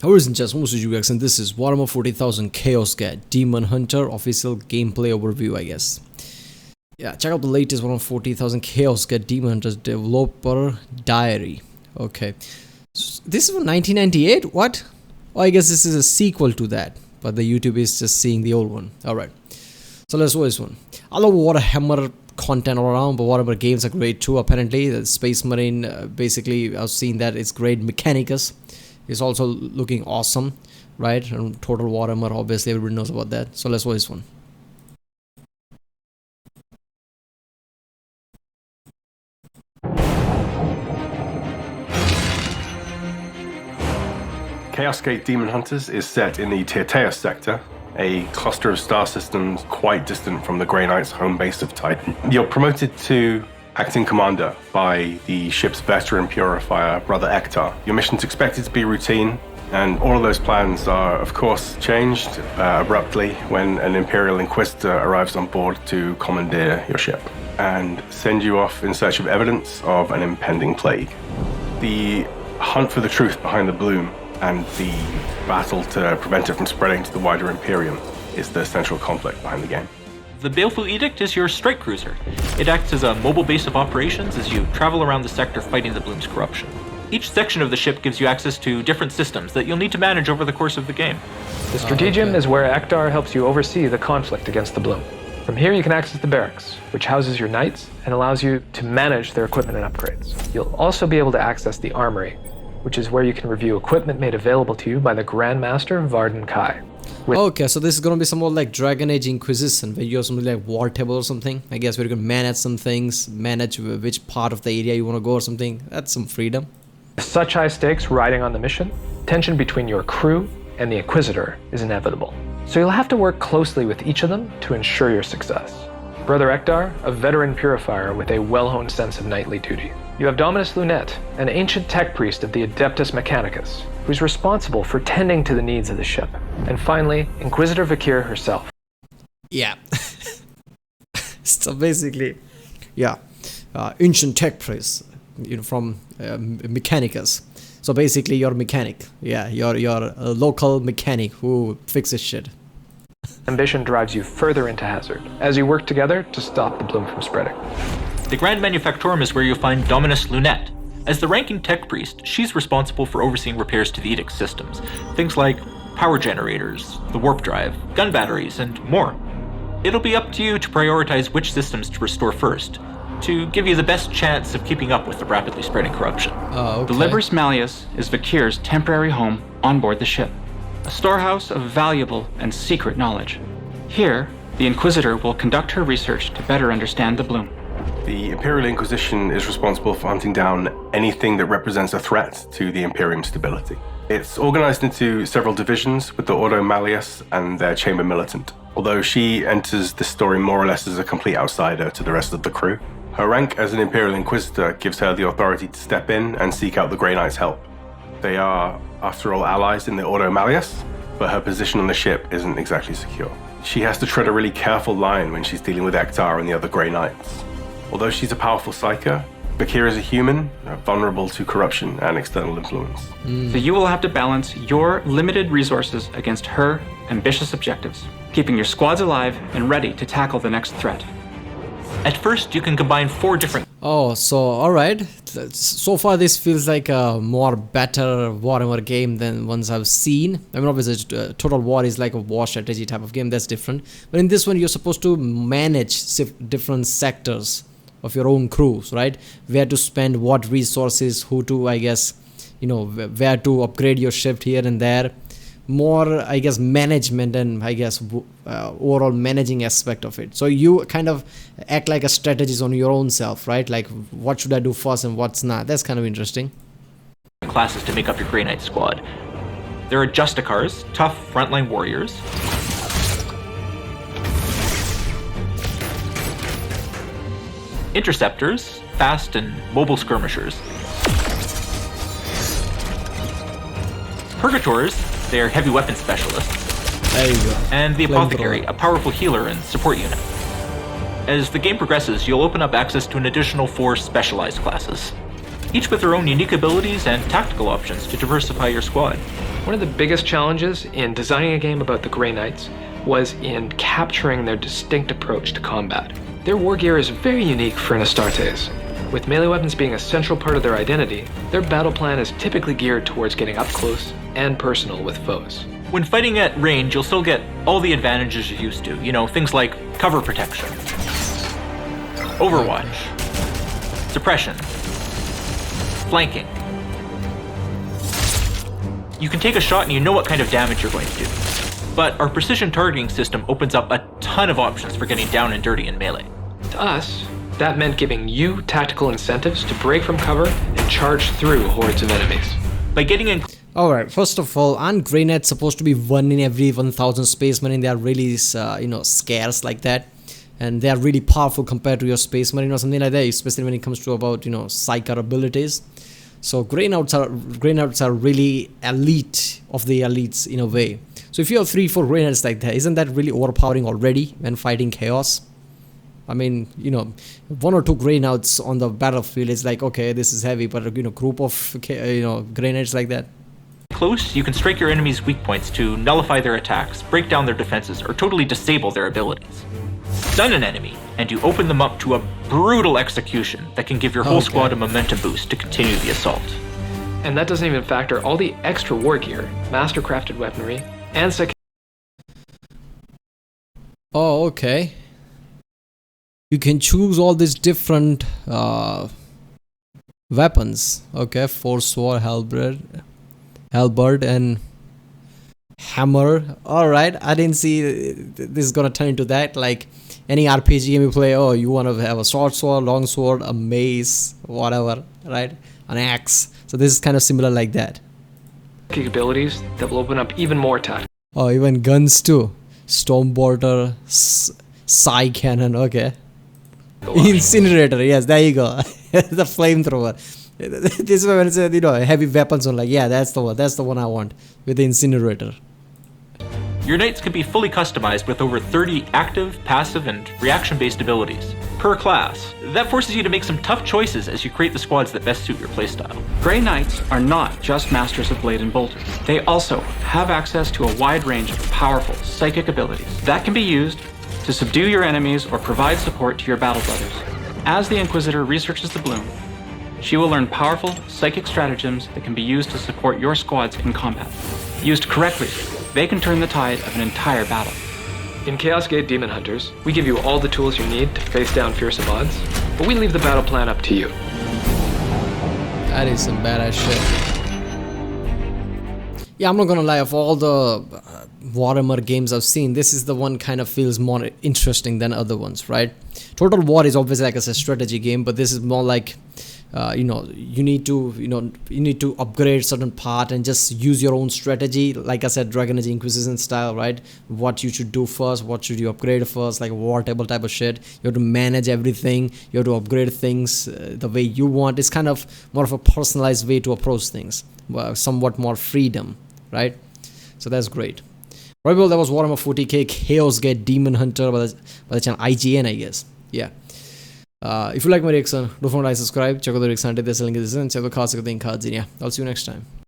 Ladies and gentlemen, this is UX and this is Warhammer 40,000 Chaos Guide Daemonhunter official gameplay overview, I guess. Yeah, check out the latest Warhammer 40,000 Chaos Guide Daemonhunters developer diary. Okay, so this is from 1998. What? Oh, I guess this is a sequel to that, but the YouTube is just seeing the old one. All right, so let's do this one. I love Warhammer content all around, but Warhammer games are great too. Apparently, the Space Marine, basically, I've seen that it's great. Mechanicus is also looking awesome, right? And Total Warhammer, obviously, everybody knows about that. So let's watch this one. Chaos Gate Daemonhunters is set in the Tirtaeus sector, a cluster of star systems quite distant from the Grey Knight's home base of Titan. You're promoted to acting commander by the ship's veteran purifier, Brother Ektar. Your mission's expected to be routine, and all of those plans are, of course, changed abruptly when an Imperial Inquisitor arrives on board to commandeer your ship and send you off in search of evidence of an impending plague. The hunt for the truth behind the bloom and the battle to prevent it from spreading to the wider Imperium is the central conflict behind the game. The Baleful Edict is your strike cruiser. It acts as a mobile base of operations as you travel around the sector fighting the Bloom's corruption. Each section of the ship gives you access to different systems that you'll need to manage over the course of the game. The Strategium is where Ektar helps you oversee the conflict against the Bloom. From here you can access the barracks, which houses your knights and allows you to manage their equipment and upgrades. You'll also be able to access the armory, which is where you can review equipment made available to you by the Grand Master Varden Kai. Okay, so this is gonna be some more like Dragon Age Inquisition, where you have something like War Table or something, I guess, where you can manage some things, manage which part of the area you want to go or something. That's some freedom. Such high stakes riding on the mission, tension between your crew and the Inquisitor is inevitable. So you'll have to work closely with each of them to ensure your success. Brother Ektar, a veteran purifier with a well-honed sense of knightly duty. You have Dominus Lunette, an ancient tech priest of the Adeptus Mechanicus, who's responsible for tending to the needs of the ship. And finally, Inquisitor Vakir herself. Yeah. So basically, yeah, ancient tech priest, from Mechanicus. So basically, you're a mechanic. Yeah, you're a local mechanic who fixes shit. Ambition drives you further into hazard as you work together to stop the bloom from spreading. The Grand Manufactorum is where you'll find Dominus Lunette. As the ranking tech priest, she's responsible for overseeing repairs to the Edict systems. Things like power generators, the warp drive, gun batteries, and more. It'll be up to you to prioritize which systems to restore first, to give you the best chance of keeping up with the rapidly spreading corruption. Okay. The Libris Malleus is Vakir's temporary home on board the ship, a storehouse of valuable and secret knowledge. Here, the Inquisitor will conduct her research to better understand the Bloom. The Imperial Inquisition is responsible for hunting down anything that represents a threat to the Imperium's stability. It's organized into several divisions, with the Ordo Malleus and their Chamber Militant. Although she enters this story more or less as a complete outsider to the rest of the crew, her rank as an Imperial Inquisitor gives her the authority to step in and seek out the Grey Knight's help. They are, after all, allies in the Ordo Malleus, but her position on the ship isn't exactly secure. She has to tread a really careful line when she's dealing with Ektar and the other Grey Knights. Although she's a powerful psyker, Vakir is a human, vulnerable to corruption and external influence. So you will have to balance your limited resources against her ambitious objectives, keeping your squads alive and ready to tackle the next threat. At first, you can combine 4 different... Oh, so alright. So far this feels like a more better Warhammer game than ones I've seen. I mean, obviously Total War is like a war strategy type of game, that's different. But in this one you're supposed to manage different sectors of your own crews, right? Where to spend what resources, who to, I guess, where to upgrade your ship here and there. More, I guess, management and, I guess, overall managing aspect of it. So you kind of act like a strategist on your own self, right? Like, what should I do first and what's not? That's kind of interesting. Classes to make up your Grey Knight squad. There are Justicars, tough frontline warriors. Interceptors, fast and mobile skirmishers. Purgators, they're heavy weapon specialists. There you go. And the Apothecary, a powerful healer and support unit. As the game progresses, you'll open up access to an additional 4 specialized classes, each with their own unique abilities and tactical options to diversify your squad. One of the biggest challenges in designing a game about the Grey Knights was in capturing their distinct approach to combat. Their war gear is very unique for an Astartes. With melee weapons being a central part of their identity, their battle plan is typically geared towards getting up close and personal with foes. When fighting at range, you'll still get all the advantages you're used to. You know, things like cover protection, overwatch, suppression, flanking. You can take a shot and you know what kind of damage you're going to do. But our precision targeting system opens up a ton of options for getting down and dirty in melee. To us, that meant giving you tactical incentives to break from cover and charge through hordes of enemies. By getting in... Alright, first of all, aren't Grey Knights supposed to be 1 in every 1,000 Space Marine? They are really, scarce like that. And they are really powerful compared to your Space Marine or something like that, especially when it comes to about, Psyker abilities. So Grey Knights are really elite of the elites in a way. So if you have 3-4 Grey Knights like that, isn't that really overpowering already when fighting chaos? I mean, 1 or 2 Grey Knights on the battlefield is like, okay, this is heavy, but group of Grey Knights like that. Close, you can strike your enemy's weak points to nullify their attacks, break down their defenses, or totally disable their abilities. Stun an enemy, and you open them up to a brutal execution that can give your whole squad a momentum boost to continue the assault. And that doesn't even factor all the extra war gear, master-crafted weaponry, and Oh, okay. You can choose all these different weapons. Okay, Force Sword, Halberd, and Hammer. Alright, I didn't see this is gonna turn into that. Like any RPG game you play, oh, you want to have a short sword, long sword, a mace, whatever, right? An axe. So this is kind of similar like that. Capabilities that will open up even more tactics. Oh, even guns too. Stormbolter, Psy Cannon, okay. Incinerator, yes, there you go. The flamethrower. This is when it said, heavy weapons on, like, yeah, that's the one I want, with the incinerator. Your knights can be fully customized with over 30 active, passive, and reaction-based abilities per class. That forces you to make some tough choices as you create the squads that best suit your playstyle. Grey Knights are not just masters of blade and bolter. They also have access to a wide range of powerful psychic abilities that can be used to subdue your enemies or provide support to your battle brothers. As the Inquisitor researches the Bloom, she will learn powerful psychic stratagems that can be used to support your squads in combat. Used correctly, they can turn the tide of an entire battle. In Chaos Gate Daemonhunters, we give you all the tools you need to face down fearsome odds, but we leave the battle plan up to you. That is some badass shit. Yeah, I'm not gonna lie, of all the Warhammer games I've seen, this is the one kind of feels more interesting than other ones, right? Total War is obviously like a strategy game, but this is more like you need to upgrade certain part and just use your own strategy, like I said, Dragon Age Inquisition style, right? What you should do first, what should you upgrade first, like war table type of shit. You have to manage everything, you have to upgrade things the way you want. It's kind of more of a personalized way to approach things, somewhat more freedom, right? So that's great. Right, well, that was Warhammer 40k Chaos Gate Daemonhunter by the channel IGN, I guess. Yeah. If you like my reaction, don't forget to subscribe, check out the reaction, and check out the cards, and I'll see you next time.